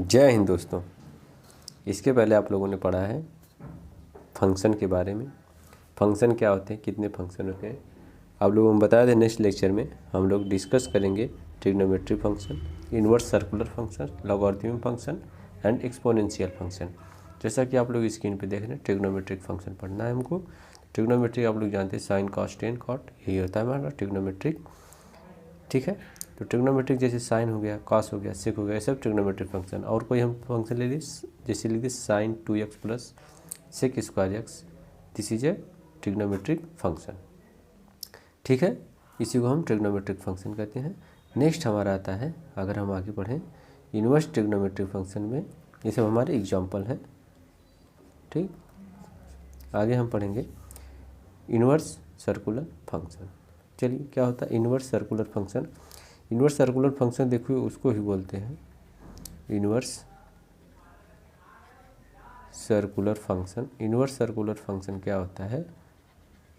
जय हिंद दोस्तों। इसके पहले आप लोगों ने पढ़ा है फंक्शन के बारे में। फंक्शन क्या होते हैं, कितने फंक्शन होते हैं, आप लोगों को बता दें। नेक्स्ट लेक्चर में हम लोग डिस्कस करेंगे trigonometric function, inverse circular function, logarithmic function and exponential function. जैसा कि आप लोग स्क्रीन पे देख रहे हैं, ट्रिग्नोमेट्रिक फंक्शन पढ़ना है हमको। ट्रिग्नोमेट्रिक आप लोग जानते हैं, साइन कॉस टेन कॉट, यही होता है हमारा ट्रिग्नोमेट्रिक। ठीक है, तो ट्रिग्नोमेट्रिक जैसे साइन हो गया, कॉस हो गया, सेक हो गया, ये सब ट्रिग्नोमेट्रिक फंक्शन। और कोई हम फंक्शन ले लीजिए, जैसे लिख दिए sine 2x plus sec square x, this is a trigonometric function. ठीक है, इसी को हम ट्रिग्नोमेट्रिक फंक्शन कहते हैं। नेक्स्ट हमारा आता है, अगर हम आगे पढ़ें इन्वर्स ट्रिग्नोमेट्रिक फंक्शन में, ये सब हमारे एग्जाम्पल हैं। ठीक, आगे हम पढ़ेंगे इन्वर्स सर्कुलर फंक्शन। चलिए, क्या होता है inverse circular function. Inverse circular function देखिए, उसको ही बोलते हैं inverse circular function. Inverse circular function क्या होता है,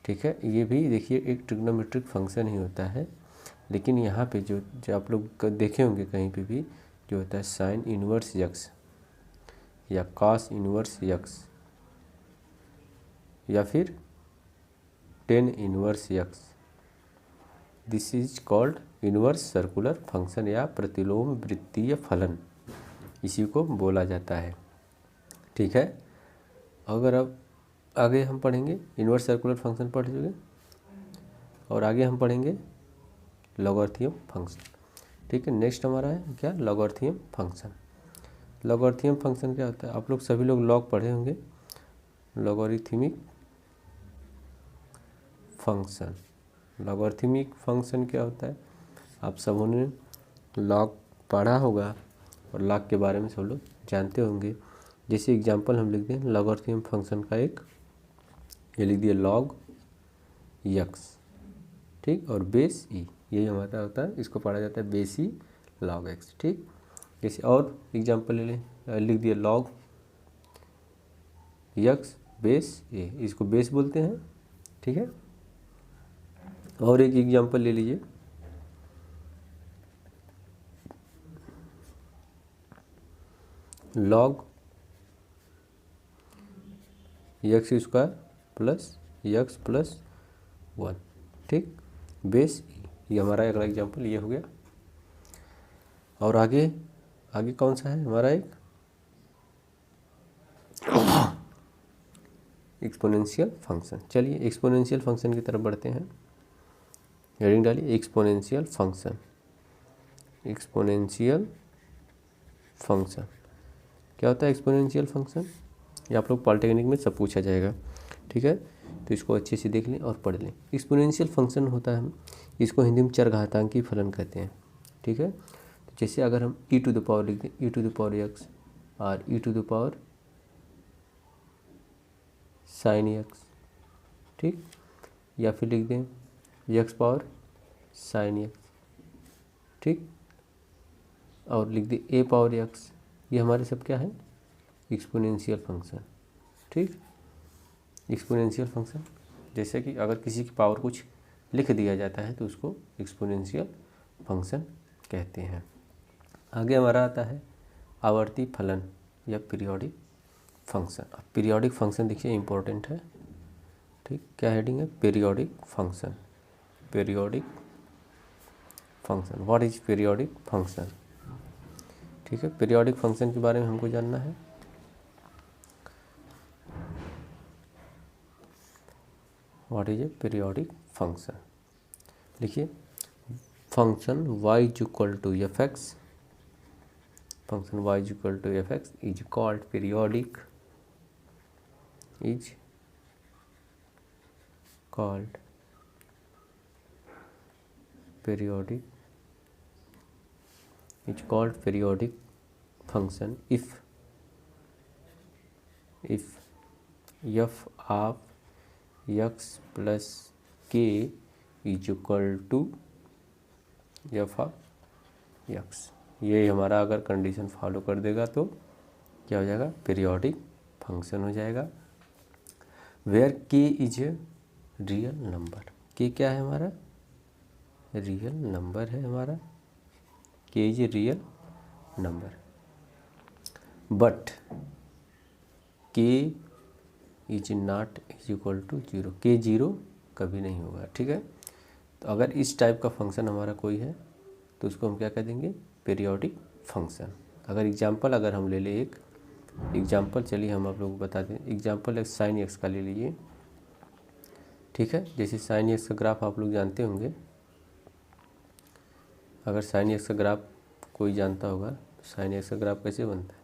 ठीक है, ये भी देखिए एक ट्रिग्नोमेट्रिक फंक्शन ही होता है। लेकिन यहाँ पे जो आप लोग देखे होंगे कहीं पे भी, जो होता है साइन इन्वर्स यक्स या कॉस इन्वर्स यक्स या फिर tan inverse x, this is called inverse circular function या प्रतिलोम वृत्तीय फलन, इसी को बोला जाता है। ठीक है, अगर अब आगे हम पढ़ेंगे इन्वर्स सर्कुलर फंक्शन पढ़ चुके, और आगे हम पढ़ेंगे लॉगरिथम फंक्शन। ठीक है, नेक्स्ट हमारा है क्या, लॉगरिथम फंक्शन। लॉगरिथम फंक्शन क्या होता है, आप लोग सभी लोग लॉग पढ़े होंगे, लॉगरिथमिक फंक्शन। लॉगरिथमिक फंक्शन क्या होता है, आप सबों ने लॉग पढ़ा होगा और लॉग के बारे में सब लोग जानते होंगे। जैसे एग्जांपल हम लिख दें लॉगरिथम फंक्शन का एक, ये लिख दिए लॉग यक्स, ठीक, और बेस ई, यही हमारा होता है, इसको पढ़ा जाता है बेस ई लॉग एक्स। ठीक, जैसे और एग्जांपल ले लें, लिख दिए लॉग यक्स बेस ए, इसको बेस बोलते हैं। ठीक है, और एक एग्जांपल ले लीजिए, लॉग यक्स स्क्वायर प्लस 1, ठीक, बेस ई, ये हमारा अगला एग्जांपल ये हो गया। और आगे कौन सा है हमारा, एक एक्सपोनेंशियल फंक्शन। चलिए एक्सपोनेंशियल फंक्शन की तरफ बढ़ते हैं, हेडिंग डालिए एक्सपोनेंशियल फंक्शन। एक्सपोनेंशियल फंक्शन क्या होता है, एक्सपोनेंशियल फंक्शन, ये आप लोग पॉलिटेक्निक में सब पूछा जाएगा। ठीक है, तो इसको अच्छे से देख लें और पढ़ लें। एक्सपोनेंशियल फंक्शन होता है, इसको हिंदी में चरघातांकी फलन कहते हैं। ठीक है, तो जैसे अगर हम ई टू द पावर लिख दें, e to the power x और e to the power sine x, ठीक, या फिर लिख दें एक्स पावर साइन एक्स, ठीक, और लिख दें ए पावर एक्स, ये हमारे सब क्या है, एक्सपोनेंशियल फंक्शन। ठीक, एक्सपोनेंशियल फंक्शन, जैसे कि अगर किसी की पावर कुछ लिख दिया जाता है तो उसको एक्सपोनेंशियल फंक्शन कहते हैं। आगे हमारा आता है आवर्ती फलन या पीरियोडिक फंक्शन। अब पीरियोडिक फंक्शन देखिए इंपॉर्टेंट है। ठीक, क्या हेडिंग है, periodic function. Periodic function, what is periodic function. ठीक है, पीरियोडिक फंक्शन के बारे में हमको जानना है। What is a periodic function, लिखिए function y is equal to f x, function y is equal to f x is called periodic, is called periodic, it's called periodic function if f of x plus k is equal to f of x, ये हमारा अगर condition follow कर देगा तो क्या हो जाएगा, periodic function हो जाएगा। Where k is a real number, k क्या है हमारा, रियल नंबर है हमारा, k is a real number. But k is not is equal to zero, k zero कभी नहीं होगा, ठीक है। तो अगर इस टाइप का फंक्शन हमारा कोई है तो उसको हम क्या कह देंगे, पीरियोडिक फंक्शन। अगर एग्जांपल अगर हम ले लें एक एग्जांपल, चलिए हम आप लोगों को बता दें। एग्जांपल एक साइन एक्स का ले लीजिए, ठीक है। जैसे साइन एक्स का ग्राफ आप लोग जानते होंगे, अगर साइन एक्स का ग्राफ कोई जानता होगा तो साइन एक्स का ग्राफ कैसे बनता है,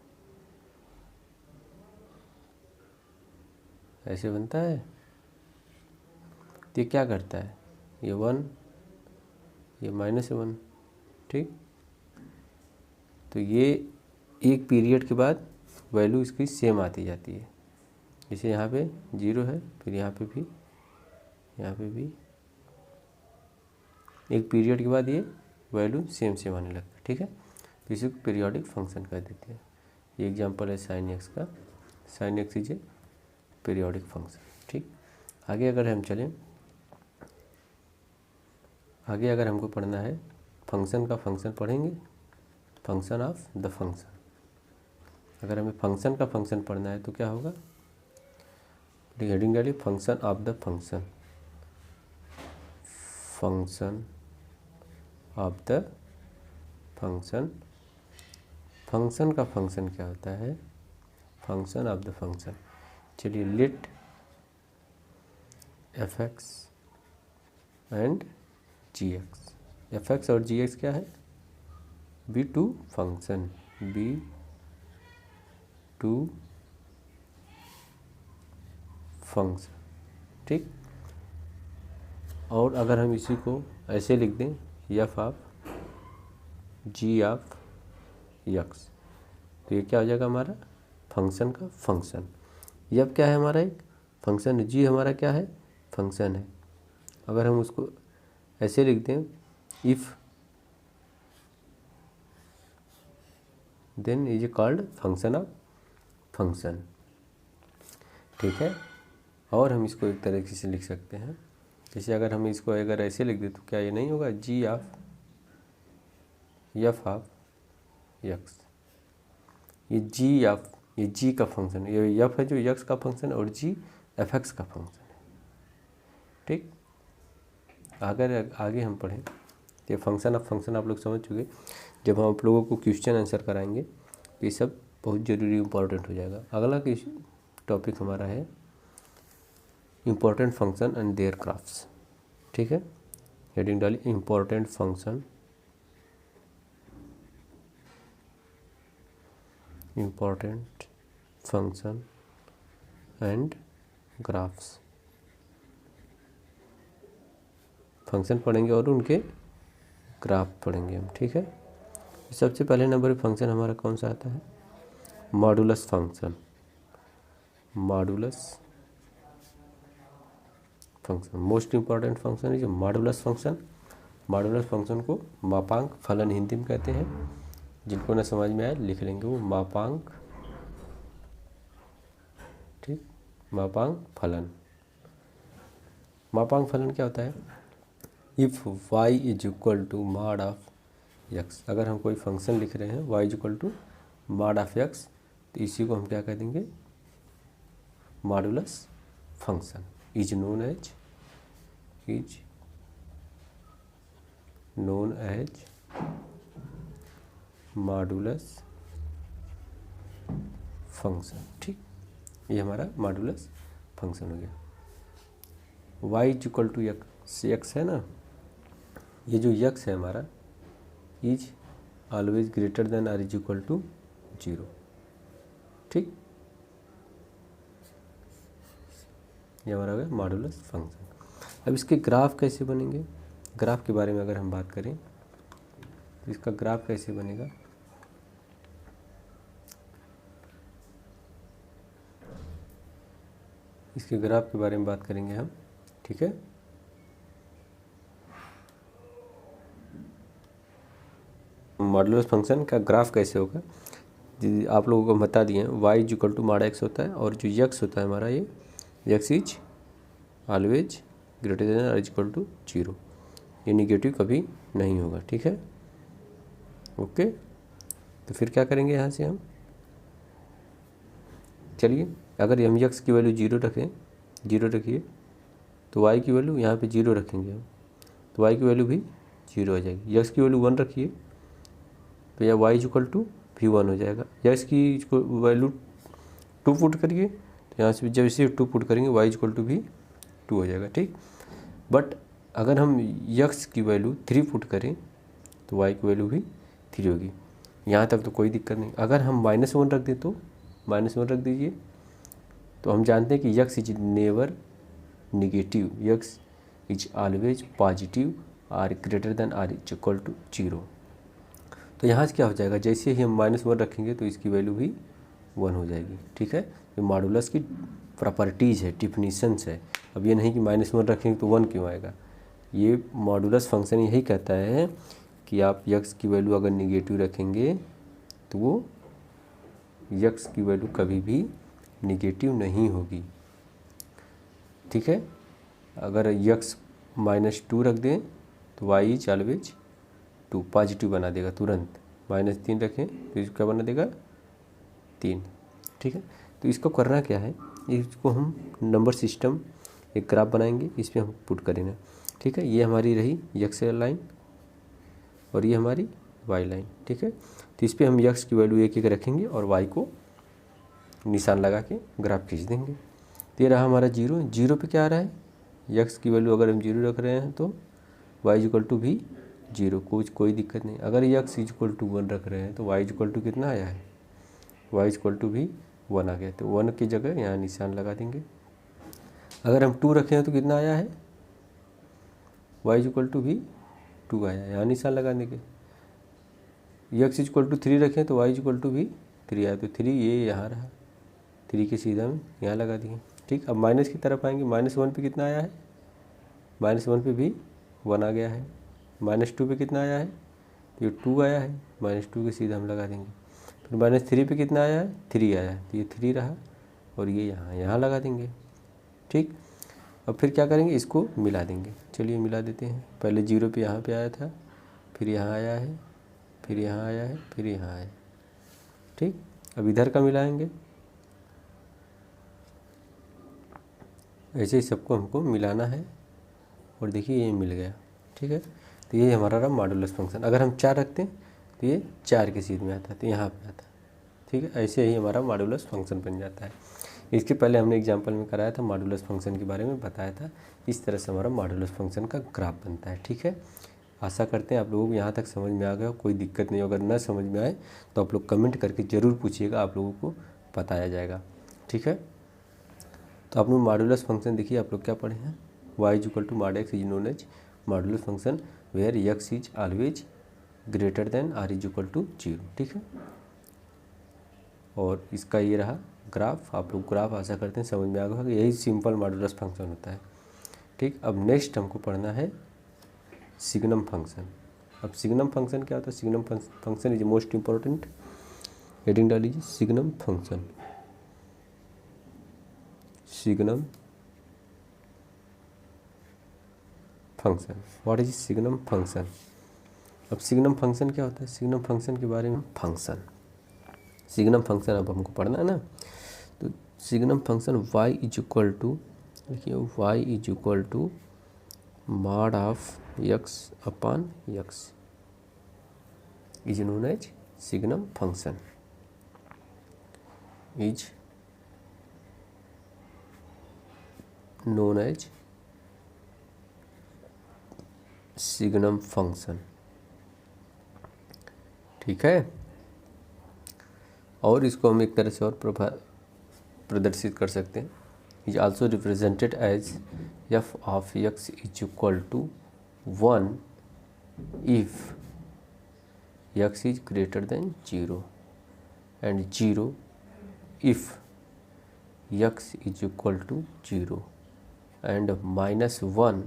ऐसे बनता है। तो ये क्या करता है, ये 1 ये -1, ठीक। तो ये एक पीरियड के बाद वैल्यू इसकी सेम आती जाती है। जैसे यहाँ पे 0 है, फिर यहाँ पे भी एक पीरियड के बाद ये वैल्यू सेम आने लगता है, ठीक है। तो इसी को पीरियोडिक फंक्शन कह देते हैं। ये एग्जांपल है साइन एक्स का, sine x is a periodic function, ठीक। आगे अगर हम चलें, आगे अगर हमको पढ़ना है फंक्शन का फंक्शन पढ़ेंगे, फंक्शन ऑफ द फंक्शन। अगर हमें फंक्शन का फंक्शन पढ़ना है तो क्या होगा, हेडिंग डालिए function of the function, function of the function. Function का फंक्शन क्या होता है, फंक्शन ऑफ द फंक्शन। चलिए let f x and g x, f x और जी एक्स क्या है, be two function, be two function, ठीक। और अगर हम इसी को ऐसे लिख दें, f of g of x, तो ये क्या हो जाएगा हमारा फंक्शन का फंक्शन। एफ क्या है हमारा एक फंक्शन, जी हमारा क्या है फंक्शन है। अगर हम उसको ऐसे लिख दें, if then is called function of function, ठीक है। और हम इसको एक तरीके से लिख सकते हैं, जैसे अगर हम इसको अगर ऐसे लिख दें तो क्या ये नहीं होगा, जी ऑफ एफ ऑफ एक्स। ये जी ऑफ, ये जी का फंक्शन है, ये एफ है जो एक्स का फंक्शन है और जी एफ एक्स का फंक्शन है, ठीक। अगर आगे हम पढ़ें तो ये फंक्शन ऑफ फंक्शन आप लोग समझ चुके। जब हम आप लोगों को क्वेश्चन आंसर कराएंगे तो ये सब बहुत ज़रूरी इंपॉर्टेंट हो जाएगा। अगला टॉपिक हमारा है important function and their graphs, ठीक है। हेडिंग डालिए important function, important function and graphs. Function पढ़ेंगे और उनके ग्राफ पढ़ेंगे हम, ठीक है। सबसे पहले नंबर पे फंक्शन हमारा कौन सा आता है, modulus function, modulus function most important function है जो मॉडुलस फंक्शन। मॉडुलस फंक्शन को मापांक फलन हिंदी में कहते हैं। जिनको ना समझ में आए लिख लेंगे वो मापांक, ठीक, मापांक फलन। मापांक फलन क्या होता है, if y is equal to mod of x। अगर हम कोई फंक्शन लिख रहे हैं y is equal to mod of x, तो इसी को हम क्या कह देंगे, modulus function. Is known as modulus function, ठीक। ये हमारा मॉडुलस फंक्शन हो गया। y is equal to x है ना, ये जो x है हमारा is always greater than or is equal to 0, ठीक। ये हमारा हो गया मॉडुलस फंक्शन। अब इसके ग्राफ कैसे बनेंगे, ग्राफ के बारे में अगर हम बात करें तो इसका ग्राफ कैसे बनेगा, इसके ग्राफ के बारे में बात करेंगे हम, ठीक है। मॉडुलस फंक्शन का ग्राफ कैसे होगा, आप लोगों को बता दिए y is equal to mod x होता है और जो x होता है हमारा ये x is always greater than or is equal to 0। ये निगेटिव कभी नहीं होगा, ठीक है, ओके। तो फिर क्या करेंगे यहाँ से हम, चलिए अगर हम यक्स की वैल्यू जीरो रखें, जीरो रखिए, तो वाई की वैल्यू यहाँ पे जीरो रखेंगे हम, तो वाई की वैल्यू भी जीरो हो जाएगी। यक्स की वैल्यू वन रखिए तो यह वाई इक्वल टू भी वन हो जाएगा। यक्स की वैल्यू टू पुट करिए तो यहाँ से जब इसे टू पुट करेंगे वाई इक्वल टू भी टू हो जाएगा, ठीक। बट अगर हम यक्स की वैल्यू थ्री पुट करें तो वाई की वैल्यू भी थ्री होगी। यहाँ तक तो कोई दिक्कत नहीं। अगर हम माइनस वन रख दें तो माइनस वन रख दीजिए, तो हम जानते हैं कि x is never negative, x is always positive or greater than or is equal to zero. तो यहाँ से क्या हो जाएगा, जैसे ही हम माइनस वन रखेंगे तो इसकी वैल्यू भी वन हो जाएगी, ठीक है। ये मॉडुलस की प्रॉपर्टीज़ है, डिफिनीशंस है। अब ये नहीं कि माइनस वन रखेंगे तो वन क्यों आएगा, ये मॉडुलस फंक्शन यही कहता है कि आप यक्स की वैल्यू अगर निगेटिव रखेंगे तो वो यक्स की वैल्यू कभी भी निगेटिव नहीं होगी, ठीक है। अगर यक्स माइनस टू रख दें तो y is always two, positive बना देगा तुरंत। माइनस तीन रखें तो इसको क्या बना देगा, तीन, ठीक है। तो इसको करना क्या है, इसको हम नंबर सिस्टम एक ग्राफ बनाएंगे, इस पर हम पुट करेंगे, ठीक है। ये हमारी रही यक्स लाइन और ये हमारी वाई लाइन, ठीक है। तो इस पर हम यक्स की वैल्यू एक एक रखेंगे और वाई को निशान लगा के ग्राफ खींच देंगे। तो ये रहा हमारा जीरो, जीरो पे क्या आ रहा है, यक्स की वैल्यू अगर हम जीरो रख रहे हैं तो वाई इक्वल टू भी जीरो, कोई दिक्कत नहीं। अगर यक्स इक्वल टू वन रख रहे हैं तो वाई इक्वल टू कितना आया है, वाई इक्वल टू भी वन आ गया, तो वन की जगह यहाँ निशान लगा देंगे। अगर हम टू रखें तो कितना आया है, वाई इक्वल टू भी टू आया है, यहाँ निशान लगा देंगे। यक्स इक्वल टू थ्री रखें तो वाई इक्वल टू भी थ्री आया, तो थ्री ये यहाँ रहा, थ्री के सीधा में यहाँ लगा दिए, ठीक। अब माइनस की तरफ आएंगे, माइनस वन पे कितना आया है, माइनस वन पे भी वन आ गया है। माइनस टू पे कितना आया है, ये टू आया है, माइनस टू के सीधा हम लगा देंगे। फिर माइनस थ्री पे कितना आया है, थ्री आया है, तो ये थ्री रहा और ये यहाँ लगा देंगे, ठीक। अब फिर क्या करेंगे, इसको मिला देंगे। चलिए मिला देते हैं। पहले जीरो पे यहाँ पे आया था, फिर यहाँ आया है, फिर यहाँ आया है, फिर यहाँ आया, ठीक। अब इधर का मिलाएंगे, ऐसे ही सबको हमको मिलाना है और देखिए ये मिल गया, ठीक है। तो ये हमारा रहा मॉडुलस फंक्शन। अगर हम चार रखते हैं तो ये चार के सीध में आता है, तो यहाँ पे आता है, ठीक है। ऐसे ही हमारा मॉडुलस फंक्शन बन जाता है। इसके पहले हमने एग्जांपल में कराया था, मॉडुलस फंक्शन के बारे में बताया था। इस तरह से हमारा मॉडुलस फंक्शन का ग्राफ बनता है, ठीक है। आशा करते हैं आप लोगों को यहाँ तक समझ में आ गया, कोई दिक्कत नहीं। अगर ना समझ में आए तो आप लोग कमेंट करके ज़रूर पूछिएगा, आप लोगों को बताया जाएगा, ठीक है। तो आप लोग मॉडुलस फंक्शन देखिए, आप लोग क्या पढ़े हैं, y equal to mod x is known as modulus function where x is always greater than or is equal to zero, ठीक है। और इसका ये रहा ग्राफ, आप लोग ग्राफ आशा करते हैं समझ में आ गया, यही सिंपल मॉडुलस फंक्शन होता है, ठीक। अब नेक्स्ट हमको पढ़ना है सिग्नम फंक्शन। अब सिग्नम फंक्शन क्या होता है, signum function is most important, heading डालिए signum function, signum function, what is signum function. अब सिग्नम फंक्शन क्या होता है, सिग्नम फंक्शन के बारे में, फंक्शन सिग्नम फंक्शन अब हमको पढ़ना है ना। तो signum function y is equal to, देखिए y is equal to mod of x upon x is known as signum function, is known as signum function, ठीक है। और इसको हम एक तरह से और प्रदर्शित कर सकते हैं, is also represented as f of x is equal to one if x is greater than zero and zero if x is equal to zero and minus one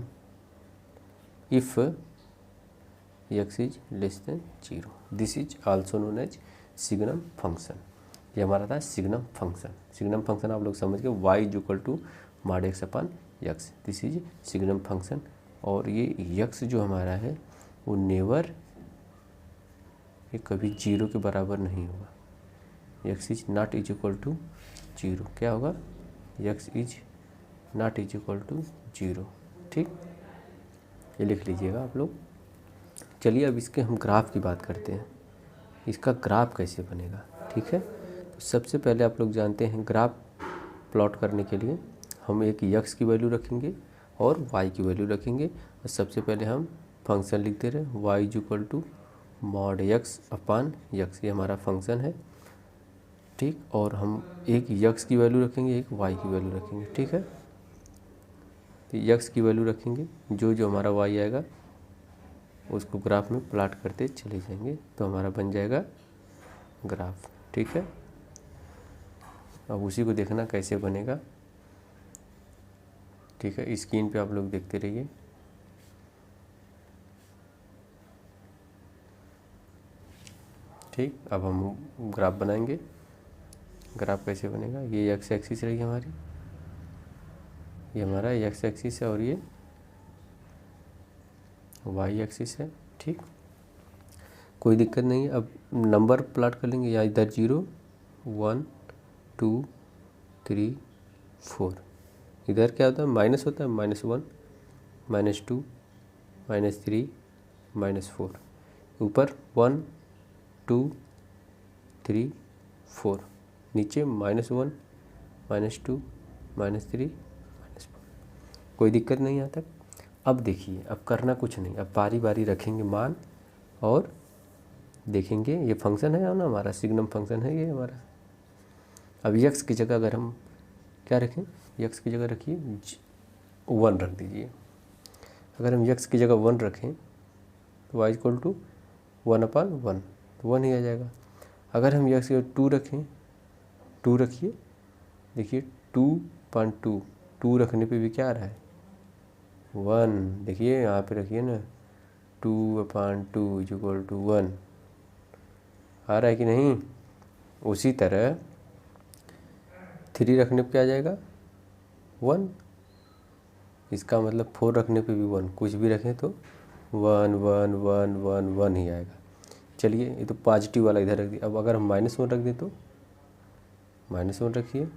if x is less than zero. This is also known as signum function. ये हमारा था signum function. Signum function आप लोग समझ गए, y is equal to mod x upon x, this is signum function. और ये x जो हमारा है वो नेवर, ये कभी जीरो के बराबर नहीं होगा, x is not is equal to 0। क्या होगा, x is not is equal to 0। ठीक, ये लिख लीजिएगा आप लोग। चलिए अब इसके हम ग्राफ की बात करते हैं, इसका ग्राफ कैसे बनेगा। ठीक है, तो सबसे पहले आप लोग जानते हैं ग्राफ प्लॉट करने के लिए हम एक x की वैल्यू रखेंगे और y की वैल्यू रखेंगे। और सबसे पहले हम फंक्शन लिखते रहे y is equal to mod x upon x, ये हमारा फंक्शन है। ठीक, और हम एक x की वैल्यू रखेंगे, एक y की वैल्यू रखेंगे। ठीक है, तो x की वैल्यू रखेंगे, जो जो हमारा y आएगा उसको ग्राफ में प्लॉट करते चले जाएंगे, तो हमारा बन जाएगा ग्राफ। ठीक है, अब उसी को देखना कैसे बनेगा। ठीक है, स्क्रीन पे आप लोग देखते रहिए। ठीक, अब हम ग्राफ बनाएंगे। ग्राफ कैसे बनेगा, ये x एक्सिस रही हमारी, ये हमारा x एक्सिस है और ये y एक्सिस है। ठीक, कोई दिक्कत नहीं है। अब नंबर प्लॉट कर लेंगे, या इधर 0 1 2 3 4, इधर क्या होता है माइनस होता है, -1 -2 -3 -4, ऊपर 1 2 3 4, नीचे -1 -2 -3 -4। कोई दिक्कत नहीं यहाँ तक। अब देखिए, अब करना कुछ नहीं, अब बारी बारी रखेंगे मान और देखेंगे। ये फंक्शन है ना हमारा, सिग्नम फंक्शन है ये हमारा। अब x की जगह अगर हम क्या रखें, x की जगह रखिए 1 रख दीजिए। अगर हम x की जगह 1 रखें तो y इक्वल टू 1/1, तो 1 ही आ जाएगा। अगर हम x की जगह 2 रखें, 2 रखिए, देखिए 2/2, 2 रखने पे भी क्या आ रहा है 1। देखिए यहाँ पे रखिए ना, 2/2 इज इक्वल टू 1 आ रहा है कि नहीं। उसी तरह 3 रखने पे क्या आ जाएगा 1, इसका मतलब 4 रखने पे भी 1, कुछ भी रखें तो 1 1 1 1 1 ही आएगा। चलिए, ये तो पॉजिटिव वाला इधर रख दिया। अब अगर हम -1 रख दें तो -1 रखिए,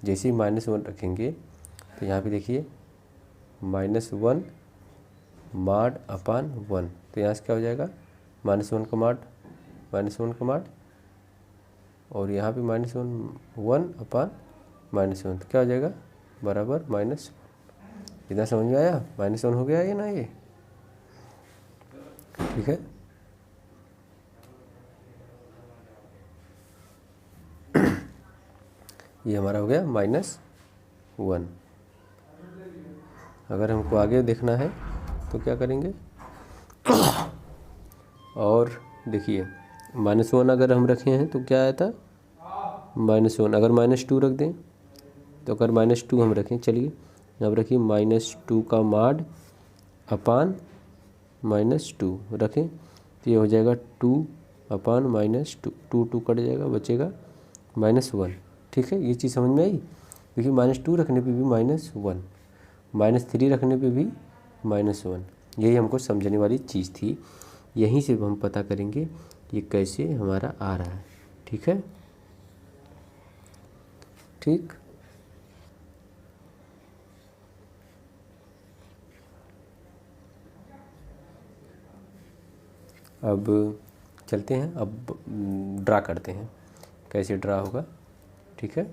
जैसे ही -1 रखेंगे तो यहाँ पे देखिए -1 मॉड अपान 1, तो यहाँ से क्या हो जाएगा -1 का मॉड, -1 का मॉड, और यहाँ पे -1 अपान -1, तो क्या हो जाएगा बराबर -1। इतना समझ में आया, -1 हो गया ये ना ये। ठीक है, ये हमारा हो गया -1। अगर हमको आगे देखना है तो क्या करेंगे, और देखिए -1 अगर हम रखे हैं तो क्या आया था -1। अगर -2 रख दें, तो अगर -2 हम रखें, चलिए अब रखिए -2 का मॉड अपान -2 रखें, तो ये हो जाएगा 2/-2, 2 कट जाएगा, बचेगा -1। ठीक है, ये चीज़ समझ में आई। क्योंकि -2 रखने पे भी -1, -3 रखने पे भी -1, यही हमको समझने वाली चीज़ थी। यहीं से हम पता करेंगे ये कैसे हमारा आ रहा है। ठीक है, ठीक, अब चलते हैं, अब ड्रा करते हैं कैसे ड्रा होगा। ठीक है,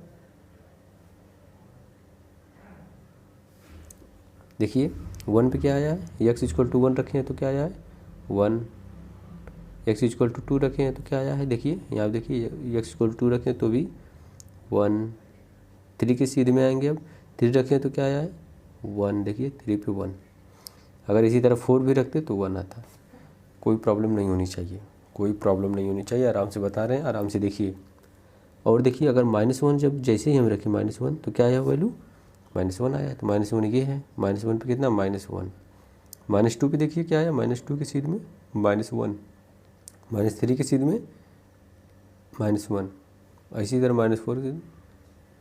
देखिए 1 पे क्या आया है, x इक्वल टू 1 रखे हैं तो क्या आया है 1, x इक्वल टू 2 रखे हैं तो क्या आया है, देखिए यहाँ देखिए x इक्वल टू 2 रखें तो भी 1, 3 के सीधे में आएंगे। अब 3 रखें तो क्या आया है 1, देखिए 3 पे 1। अगर इसी तरह 4 भी रखते तो 1 आता। कोई प्रॉब्लम नहीं होनी चाहिए, कोई प्रॉब्लम नहीं होनी चाहिए, आराम से बता रहे हैं, आराम से देखिए। और देखिए अगर -1 जब जैसे ही हम रखें -1 तो क्या आया वैल्यू -1 आया, तो -1 ये है, -1 पे कितना -1, -2 पे देखिए क्या आया, -2 के सीध में -1, -3 के सीध में -1, इसी तरह -4 के।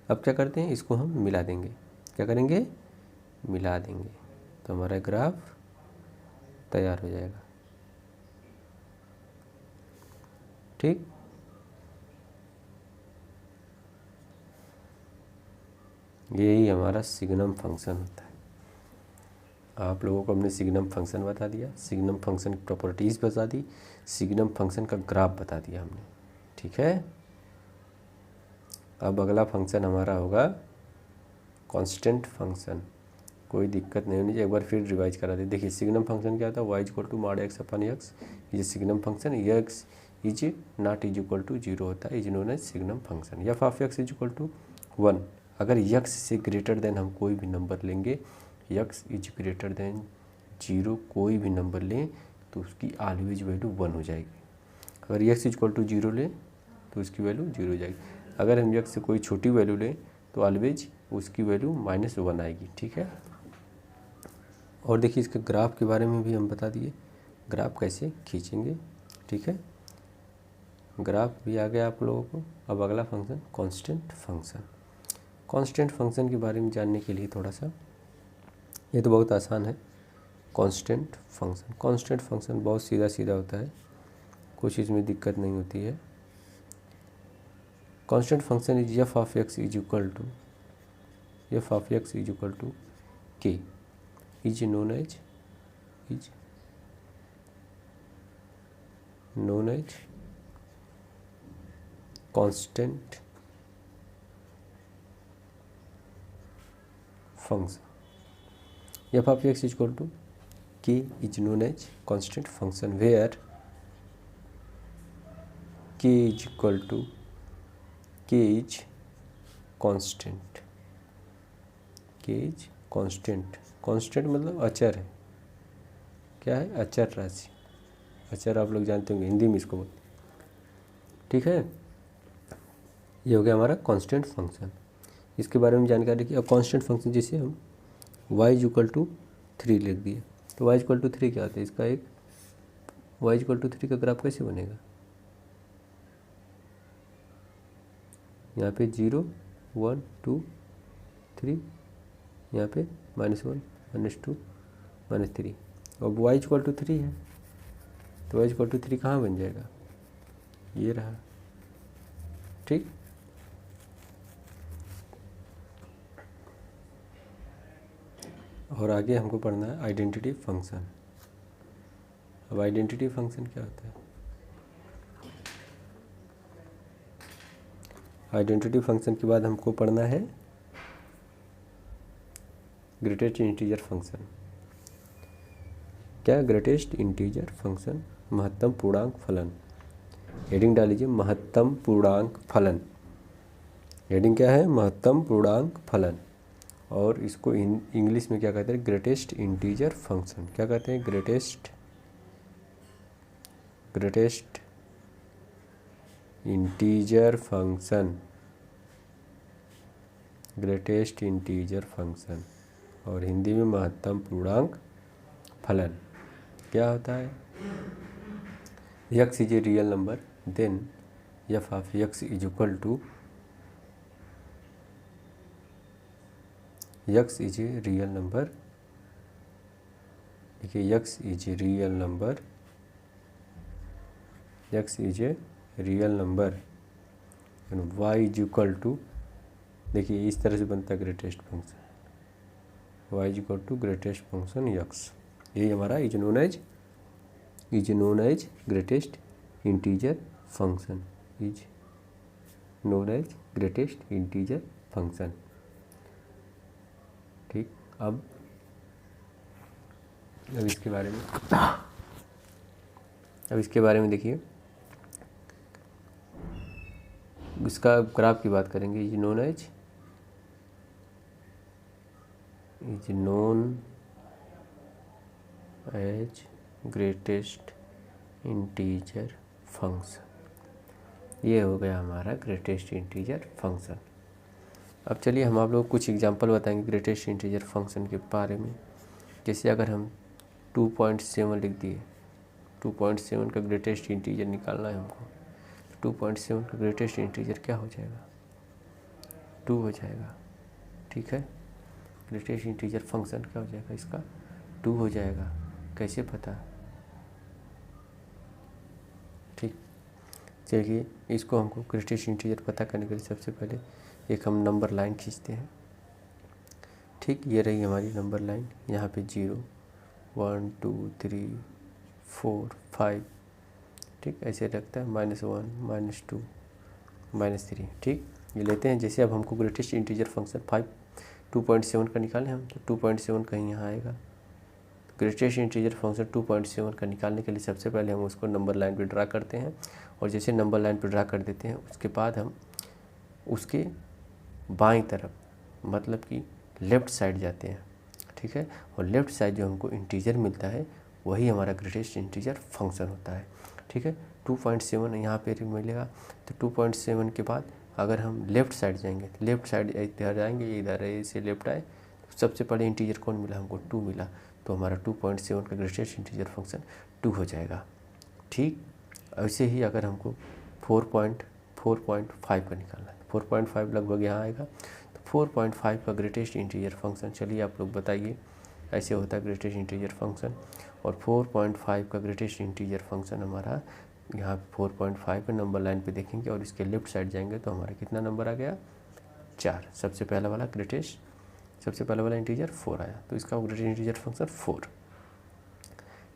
अब क्या करते हैं, इसको हम मिला देंगे। क्या करेंगे, मिला देंगे, तो हमारा ग्राफ तैयार हो जाएगा। ठीक, यही हमारा सिग्नम फंक्शन होता है। आप लोगों को हमने सिग्नम फंक्शन बता दिया, सिग्नम फंक्शन की प्रॉपर्टीज़ बता दी, सिग्नम फंक्शन का ग्राफ बता दिया हमने, ठीक है। अब अगला फंक्शन हमारा होगा कांस्टेंट फंक्शन। कोई दिक्कत नहीं होनी चाहिए, एक बार फिर रिवाइज करा दे। देखिए सिग्नम फंक्शन क्या होता है, y equal to mod x upon x, ये signum function, x is not is equal to 0 होता है, is known as signum function. F of x is equal to 1, अगर यक्स से ग्रेटर देन हम कोई भी नंबर लेंगे, यक्स इज ग्रेटर देन 0 कोई भी नंबर लें तो उसकी ऑलवेज वैल्यू 1 हो जाएगी। अगर यक्स इज इक्वल टू 0 लें तो उसकी वैल्यू 0 हो जाएगी। अगर हम यक्स से कोई छोटी वैल्यू लें तो ऑलवेज उसकी वैल्यू -1 आएगी, ठीक है। और देखिए इसके ग्राफ के बारे में भी हम बता दिए, ग्राफ कैसे खींचेंगे, ठीक है। ग्राफ भी आ गया आप लोगों को। अब अगला function constant function. Constant function के बारे में जानने के लिए थोड़ा सा, ये तो बहुत आसान है। कांस्टेंट फंक्शन बहुत सीधा सीधा होता है, कुछ इसमें दिक्कत नहीं होती है। Constant function is f of x is equal to k is known as constant function. F of x is equal to k is known as constant function where k is constant. Constant मतलब अचर है, क्या है, अचर राशि। अचर आप लोग जानते होंगे, हिंदी में इसको बोलते हैं, ठीक है। ये हो गया हमारा कांस्टेंट फंक्शन, इसके बारे में जानकारी की। अब कांस्टेंट फंक्शन जैसे हम y इज इक्वल टू 3 लिख दिए, तो y इक्वल टू 3 क्या होता है, इसका एक y इक्वल टू 3 का ग्राफ कैसे बनेगा, यहाँ पे 0 1 2 3, यहाँ पे -1 -2 -3। अब y इक्वल टू 3 है तो y इक्वल टू 3 कहाँ बन जाएगा, ये रहा, ठीक। और आगे हमको पढ़ना है आइडेंटिटी फंक्शन। अब आइडेंटिटी फंक्शन क्या होता है, आइडेंटिटी फंक्शन के बाद हमको पढ़ना है ग्रेटेस्ट इंटीजर फंक्शन। क्या, ग्रेटेस्ट इंटीजर फंक्शन, महत्तम पूर्णांक फलन। हेडिंग डाल लीजिए, महत्तम पूर्णांक फलन। हेडिंग क्या है, महत्तम पूर्णांक फलन। और इसको इंग्लिश में क्या कहते हैं, ग्रेटेस्ट इंटीजर फंक्शन। क्या कहते हैं, greatest integer function, greatest integer function. और हिंदी में महत्तम पूर्णांक फलन। क्या होता है, x is a real number then f of x is equal to, x is a real number, देखिए x is a real number, x is a real number and y is equal to, देखिए इस तरह से बनता है greatest function, y is equal to greatest function x. यही हमारा is known as greatest integer function, is known as greatest integer function, ठीक। अब इसके बारे में देखिए, इसका ग्राफ की बात करेंगे। Is known as greatest integer function. ये हो गया हमारा ग्रेटेस्ट इंटीजर फंक्शन। अब चलिए हम आप लोग कुछ एग्जांपल बताएंगे ग्रेटेस्ट इंटीजर फंक्शन के बारे में। जैसे अगर हम 2.7 लिख दिए, 2.7 का ग्रेटेस्ट इंटीजर निकालना है हमको, 2.7 का ग्रेटेस्ट इंटीजर क्या हो जाएगा, 2 हो जाएगा, ठीक है। ग्रेटेस्ट इंटीजर फंक्शन क्या हो जाएगा, इसका 2 हो जाएगा। कैसे पता, ठीक। चलिए इसको हमको ग्रेटेस्ट इंटीजर पता करने के लिए सबसे पहले एक हम नंबर लाइन खींचते हैं। ठीक, ये रही हमारी नंबर लाइन। यहाँ पे 0 1 2 3 4 5, ठीक, ऐसे लगता है -1 -2 -3, ठीक। ये लेते हैं। जैसे अब हमको ग्रेटेस्ट इंटीजर फंक्शन 2.7 का निकालें हम, तो 2.7 कहीं यहाँ आएगा। ग्रेटेस्ट इंटीजर फंक्शन 2.7 का निकालने के लिए सबसे पहले हम उसको नंबर लाइन पे ड्रा करते हैं, और जैसे नंबर लाइन पे ड्रा कर देते हैं उसके बाद हम उसके बाईं तरफ, मतलब कि लेफ़्ट साइड जाते हैं, ठीक है। और लेफ़्ट साइड जो हमको इंटीजर मिलता है वही हमारा ग्रेटेस्ट इंटीजर फंक्शन होता है, ठीक है। 2.7 यहाँ पे मिलेगा, तो 2.7 के बाद अगर हम लेफ़्ट साइड जाएंगे, लेफ़्ट साइड इधर जाएंगे, इधर से लेफ़्ट आए, तो सबसे पहले इंटीजर कौन मिला हमको? 2 मिला, तो हमारा 2.7 का ग्रेटेस्ट इंटीजर फंक्शन 2 हो जाएगा, ठीक। ऐसे ही अगर हमको 4.5 का निकालना है, 4.5 लगभग यहाँ आएगा, तो 4.5 का ग्रेटेस्ट इंटीजर फंक्शन, चलिए आप लोग बताइए ऐसे होता है ग्रेटेस्ट इंटीजर फंक्शन। और 4.5 का ग्रेटेस्ट इंटीजर फंक्शन हमारा यहाँ 4.5 पे नंबर लाइन पे देखेंगे और इसके लेफ़्ट साइड जाएंगे तो हमारा कितना नंबर आ गया? 4। सबसे पहला वाला इंटीजर 4 आया, तो इसका ग्रेटेस्ट इंटीजर फंक्शन 4,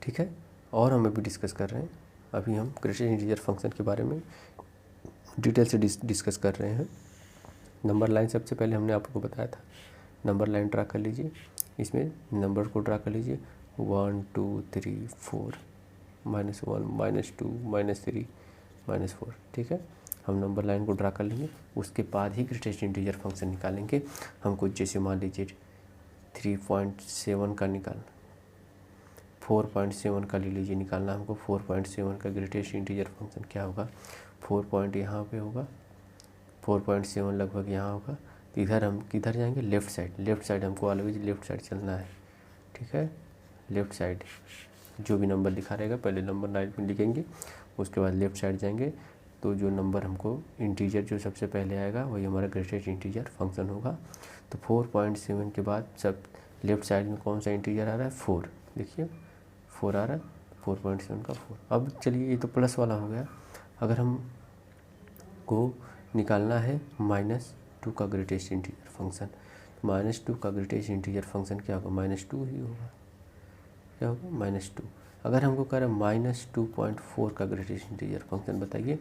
ठीक है। और हम अभी डिस्कस कर रहे हैं, अभी हम ग्रेटेस्ट इंटीजर फंक्शन के बारे में डिटेल से डिस्कस कर रहे हैं। नंबर लाइन सबसे पहले हमने आपको बताया था, नंबर लाइन ड्रा कर लीजिए, इसमें नंबर को ड्रा कर लीजिए 1 2 3 4 -1 -2 -3 -4, ठीक है। हम नंबर लाइन को ड्रा कर लेंगे, उसके बाद ही ग्रेटेस्ट इंटीजर फंक्शन निकालेंगे। हमको जैसे मान लीजिए 3.7 का निकालना, 4.7 का ले लीजिए निकालना हमको। 4.7 का ग्रेटेस्ट इंटीजर फंक्शन क्या होगा? 4 पॉइंट यहाँ पे होगा, 4.7 लगभग यहाँ होगा, तो इधर हम किधर जाएंगे? लेफ़्ट साइड हमको ऑलवेज लेफ़्ट साइड चलना है, ठीक है। लेफ़्ट साइड जो भी नंबर लिखा रहेगा पहले नंबर लाइन में लिखेंगे, उसके बाद लेफ़्ट साइड जाएंगे, तो जो नंबर हमको इंटीजर जो सबसे पहले आएगा वही हमारा ग्रेटेस्ट इंटीजर फंक्शन होगा। तो 4.7 के बाद सब लेफ़्ट साइड में कौन सा इंटीजर आ रहा है? 4, देखिए 4 आ रहा है, 4.7 का 4। अब चलिए ये तो प्लस वाला हो गया, अगर हम को निकालना है -2 का ग्रेटेस्ट इंटीजर फंक्शन, -2 का ग्रेटेस्ट इंटीजर फंक्शन क्या होगा? -2 ही होगा, क्या होगा? -2। अगर हमको कह रहा है -2.4 का ग्रेटेस्ट इंटीजर फंक्शन बताइए,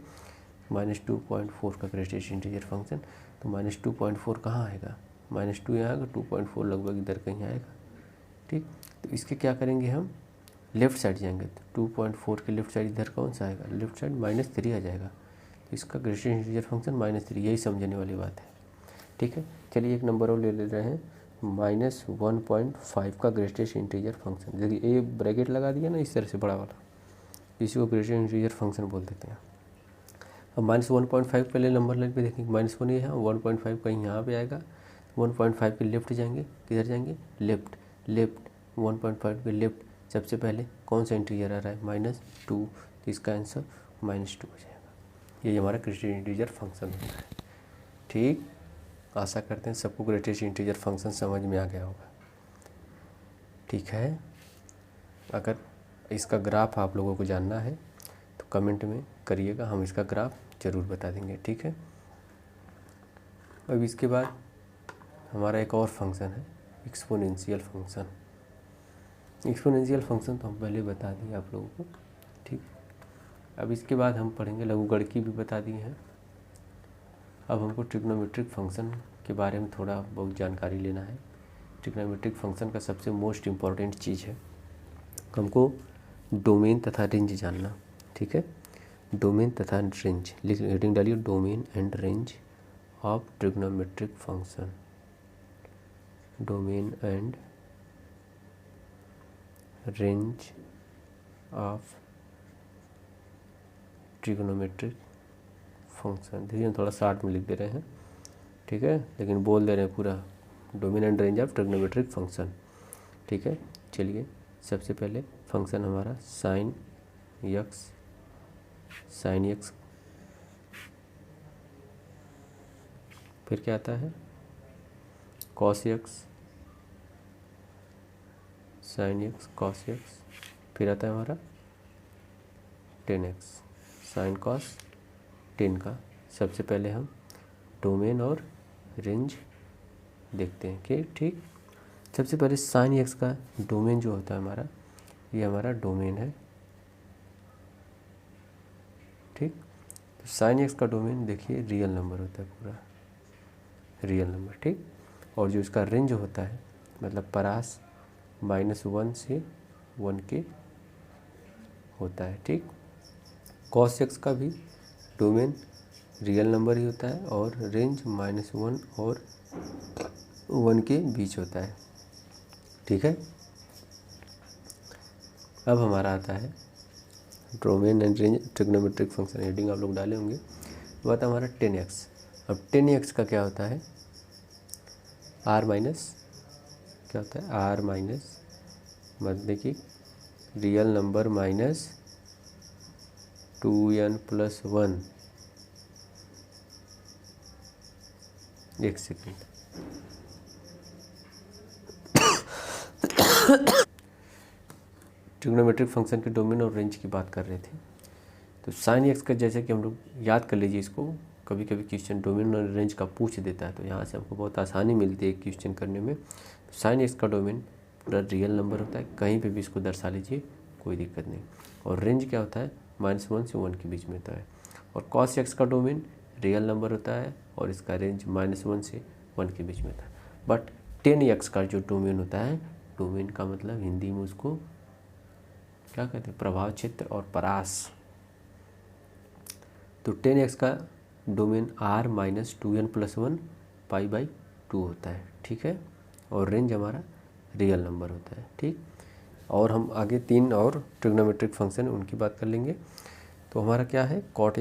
-2.4 का ग्रेटेस्ट इंटीजर फंक्शन, तो -2.4 कहाँ आएगा? -2 यहाँ आएगा, 2.4 लगभग इधर कहीं आएगा, ठीक। तो इसके क्या करेंगे हम? लेफ़्ट साइड जाएंगे, तो 2.4 के लेफ़्ट साइड इधर कौन सा आएगा? लेफ़्ट साइड -3 आ जाएगा, तो इसका ग्रेटेस्ट इंटीजर फंक्शन -3, यही समझने वाली बात है, ठीक है। चलिए एक नंबर और ले रहे हैं, -1.5 का ग्रेटेस्ट इंटीजर फंक्शन। देखिए ए ब्रैकेट लगा दिया ना इस तरह से बड़ा वाला, इसी को ग्रेटेस्ट इंटीजर फंक्शन बोल देते हैं। अब -1.5 पहले नंबर लाइन पे देखेंगे, -1 ये है, 1.5 कहीं यहाँ पे आएगा, 1.5 के लेफ़्ट जाएंगे, किधर जाएंगे? लेफ़्ट 1.5 के लेफ़्ट सबसे पहले कौन सा इंटीजर आ रहा है? -2, तो इसका आंसर -2 हो जाएगा। ये हमारा ग्रेटेस्ट इंटीजर फंक्शन होता है, ठीक। आशा करते हैं सबको ग्रेटेस्ट इंटीजर फंक्शन समझ में आ गया होगा, ठीक है। अगर इसका ग्राफ आप लोगों को जानना है तो कमेंट में करिएगा, हम इसका ग्राफ ज़रूर बता देंगे, ठीक है। अब इसके बाद हमारा एक और फंक्शन है एक्सपोनेंशियल फंक्शन। एक्सपोनेंशियल फंक्शन तो हम पहले बता दिए आप लोगों को, ठीक। अब इसके बाद हम पढ़ेंगे लघुगणकी भी बता दिए हैं। अब हमको ट्रिग्नोमेट्रिक फंक्शन के बारे में थोड़ा बहुत जानकारी लेना है। ट्रिग्नोमेट्रिक फंक्शन का सबसे मोस्ट इम्पॉर्टेंट चीज़ है हमको डोमेन तथा रेंज जानना, ठीक है। डोमेन तथा रेंज, हेडिंग डालिए domain and range of trigonometric function. Domain and range of trigonometric function. देखिए हम थोड़ा शार्ट में लिख दे रहे हैं, ठीक है, लेकिन बोल दे रहे हैं पूरा, domain and range of trigonometric function, ठीक है। चलिए सबसे पहले फंक्शन हमारा साइन एक्स, फिर क्या आता है? Cos x, sine x cos x, फिर आता है हमारा टेन एक्स, साइन कॉस 10 का। सबसे पहले हम डोमेन और रेंज देखते हैं कि ठीक। सबसे पहले साइन एक्स का डोमेन जो होता है हमारा, ये हमारा डोमेन है, ठीक। तो साइन एक्स का डोमेन देखिए रियल नंबर होता है, पूरा रियल नंबर, ठीक। और जो इसका रेंज होता है मतलब परास -1 से 1 के होता है, ठीक। कॉस एक्स का भी डोमेन रियल नंबर ही होता है और रेंज -1 और 1 के बीच होता है, ठीक है। अब हमारा आता है domain and range trigonometric function, heading आप लोग डाले होंगे। वो आता है हमारा 10x। अब 10x का क्या होता है, r माइनस क्या होता है, r माइनस मतलब कि रियल नंबर माइनस 2n+1। एक सेकेंड, ट्रिग्नोमेट्रिक फंक्शन के डोमेन और रेंज की बात कर रहे थे। तो साइन एक्स का जैसे कि हम लोग याद कर लीजिए इसको, कभी कभी क्वेश्चन डोमेन और रेंज का पूछ देता है, तो यहाँ से हमको बहुत आसानी मिलती है क्वेश्चन करने में। तो साइन एक्स का डोमेन पूरा रियल नंबर होता है, कहीं पे भी इसको दर्शा लीजिए, कोई दिक्कत नहीं। और रेंज क्या होता है, -1 से 1 के बीच में होता है। और कॉस एक्स का डोमेन रियल नंबर होता है और इसका रेंज -1 से 1 के बीच में होता है। बट 10x का जो डोमेन होता है, डोमेन का मतलब हिंदी में उसको क्या कहते हैं, प्रभाव क्षेत्र और परास। तो 10x का डोमेन r -2n+1 π/2 होता है, ठीक है। और रेंज हमारा रियल नंबर होता है, ठीक। और हम आगे 3 और ट्रिग्नोमेट्रिक फंक्शन उनकी बात कर लेंगे। तो हमारा क्या है, cot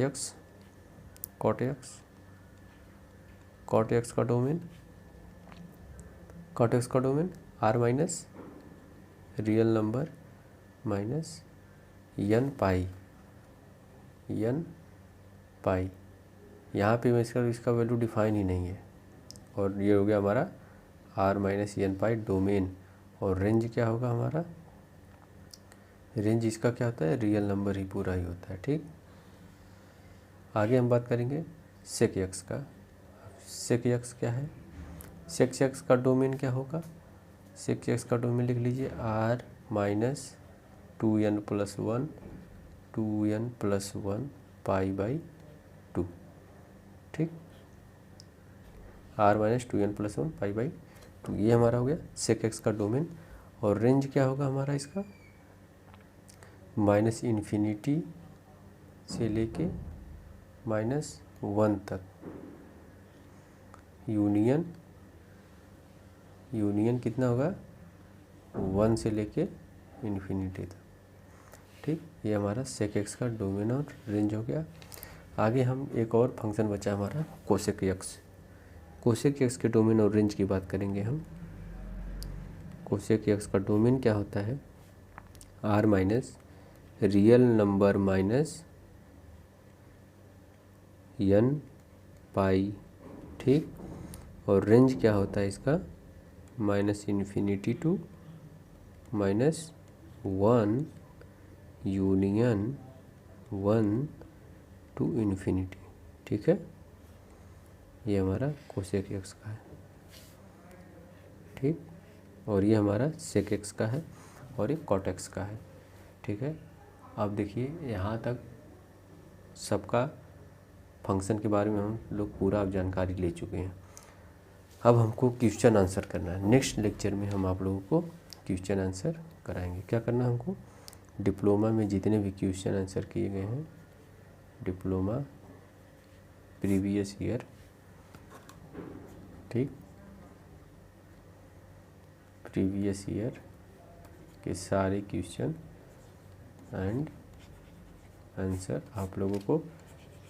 x का domain r minus real number minus n पाई। यहाँ पे इसका वैल्यू डिफाइन ही नहीं है। और ये हो गया हमारा r - n पाई डोमेन। और रेंज क्या होगा हमारा, रेंज इसका क्या होता है, रियल नंबर ही पूरा ही होता है, ठीक। आगे हम बात करेंगे सेक एक्स का। सेक एक्स क्या है, सेक एक्स का डोमेन क्या होगा, सेक एक्स का डोमेन लिख लीजिए r -2n+1 π/2, ठीक। r -2n+1 π/2, ये हमारा हो गया सेक एक्स का डोमेन। और रेंज क्या होगा हमारा इसका, -∞ से लेके -1 तक। यूनियन कितना होगा, 1 से लेके इन्फिनिटी तक, ठीक। ये हमारा सेक एक्स का डोमेन और रेंज हो गया। आगे हम एक और फंक्शन बचा हमारा कोसेक एक्स। कोसेक एक्स के डोमेन और रेंज की बात करेंगे हम। कोसेक एक्स का डोमेन क्या होता है, r minus real number minus n पाई, ठीक। और रेंज क्या होता है इसका, -∞ to -1 यूनियन 1 to इन्फिनिटी, ठीक है। ये हमारा कोसेक एक्स का है, ठीक। और ये हमारा सेक एक्स का है और ये कॉट एक्स का है, ठीक है। अब देखिए यहाँ तक सबका फंक्शन के बारे में हम लोग पूरा अब जानकारी ले चुके हैं। अब हमको क्वेश्चन आंसर करना है। नेक्स्ट लेक्चर में हम आप लोगों को क्वेश्चन आंसर कराएंगे। क्या करना है हमको, डिप्लोमा में जितने भी क्वेश्चन आंसर किए गए हैं, डिप्लोमा प्रीवियस ईयर, ठीक, प्रीवियस ईयर के सारे क्वेश्चन एंड आंसर आप लोगों को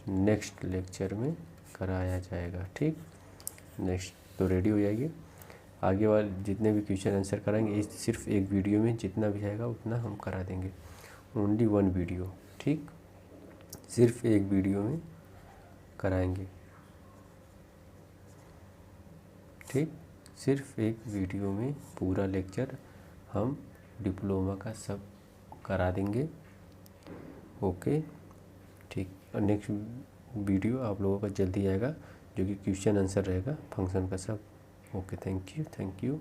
नेक्स्ट लेक्चर में कराया जाएगा, ठीक। नेक्स्ट तो रेडी हो जाइए। आगे वाले जितने भी क्वेश्चन आंसर कराएंगे इस सिर्फ एक वीडियो में जितना भी आएगा उतना हम करा देंगे, ओनली 1 वीडियो, ठीक। सिर्फ एक वीडियो में कराएंगे, ठीक। सिर्फ एक वीडियो में पूरा लेक्चर हम डिप्लोमा का सब करा देंगे, ओके, ठीक। और नेक्स्ट वीडियो आप लोगों का जल्दी आएगा जो कि क्वेश्चन आंसर रहेगा फंक्शन का सब, ओके। Thank you.